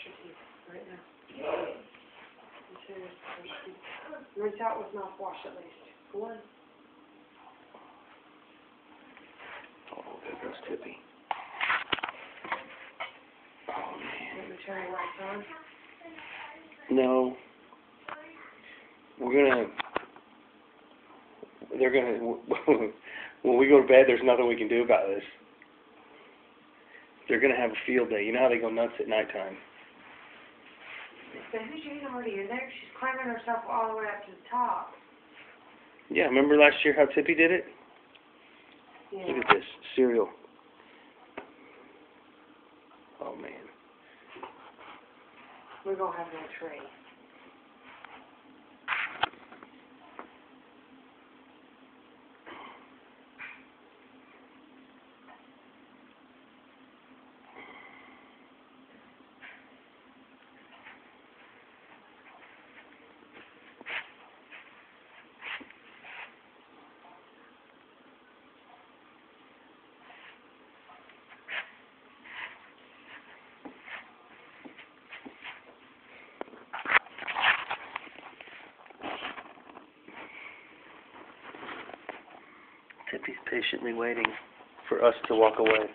your teeth right now. Serious, brush your teeth. Rinse out with mouthwash at least. Go on. Oh, there goes Tippy. Oh, man. Put the cherry wax on. No. They're gonna, when we go to bed, there's nothing we can do about this. They're gonna have a field day. You know how they go nuts at nighttime? But who's even already in there? She's climbing herself all the way up to the top. Yeah, remember last year how Tippy did it? Yeah. Look at this, cereal. Oh, man. We're gonna have no tray. Tippy's patiently waiting for us to walk away.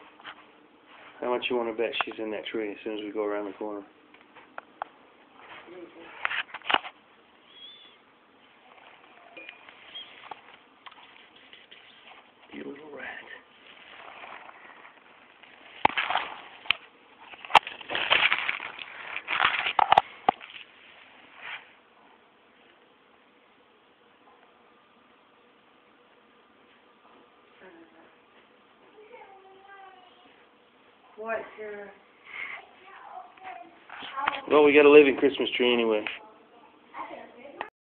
How much you want to bet she's in that tree as soon as we go around the corner? You little rat. What, Sarah? Well, we got a living Christmas tree anyway.